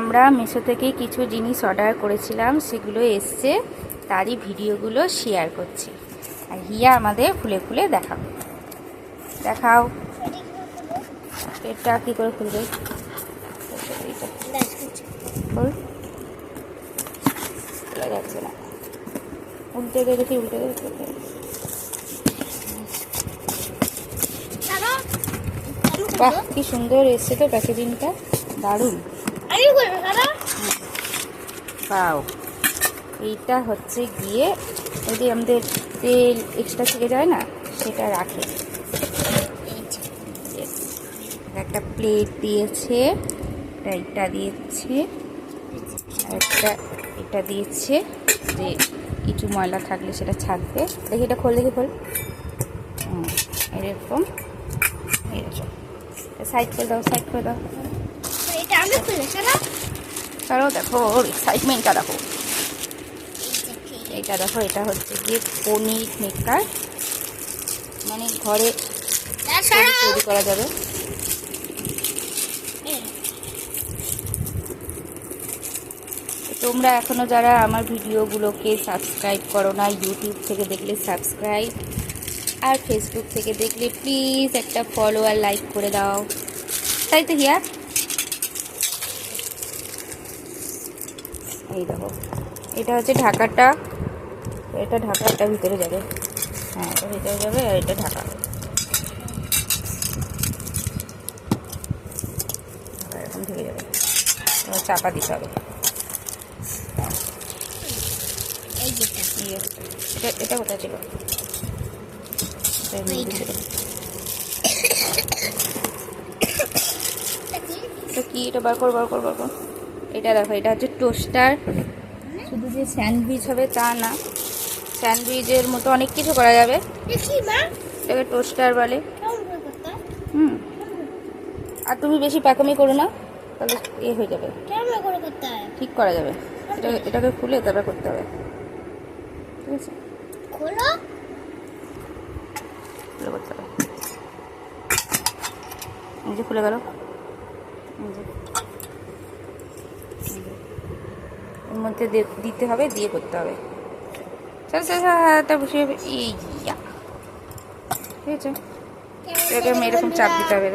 আমরা মিশো থেকে কিছু জিনিস অর্ডার করেছিলাম, সেগুলো এসছে, তারই ভিডিওগুলো শেয়ার করছি। আর হিয়া আমাদের খুলে খুলে দেখাও। এটা কি করে খুলবে? খোলা যাচ্ছে না, উল্টে দেখি, উল্টে দেখি। বাহ, কি সুন্দর এসছে তো প্যাকেজিংটা, দারুণ। পাও, এইটা হচ্ছে গিয়ে ওই যে আমাদের তেল এক্সট্রা থেকে যায় না, সেটা রাখে। একটা প্লেট দিয়েছে, এটা দিয়েছে, একটা এটা দিয়েছে যে কিছু ময়লা থাকলে সেটা ছাড়বে। দেখি এটা খোল, দেখি খোল। এরকম সাইড করে দাও, সাইড করে দাও। কারো দেখো ওর এক্সাইটমেন্টটা দেখো। এটা দেখো, এটা হচ্ছে গিয়ে পনির মেকার, মানে ঘরে তৈরি করা যাবে। তোমরা এখনো যারা আমার ভিডিওগুলোকে সাবস্ক্রাইব করো না, ইউটিউব থেকে দেখলে সাবস্ক্রাইব, আর ফেসবুক থেকে দেখলে প্লিজ একটা ফলো আর লাইক করে দাও, তাই তো হিয়া? এই দেখো, এটা হচ্ছে ঢাকাটা, এটা ঢাকা, এটা ভিতরে যাবে। হ্যাঁ, এটা ভিতরে যাবে, আর এটা ঢাকা। এরকম থেকে যাবে, চাপা দিতে হবে। এটা কোথায় ছিল? কি এটা বার কর। এটা দেখো, এটা হচ্ছে টোস্টার। শুধু যে স্যান্ডউইচ হবে তা না, স্যান্ডউইচের মতো অনেক কিছু করা যাবে। এটাকে টোস্টার বলে। আর তুমি বেশি পাকামি করো না, তাহলে এ হয়ে যাবে, ঠিক করা যাবে। এটাকে খুলে তারপর করতে হবে, ঠিক আছে? খুলে করতে হবে। এই যে খুলে গেল, এর মধ্যে দিতে হবে, দিয়ে করতে হবে। বসে যাবে, ঠিক আছে? এরকম চাপ দিতে হবে।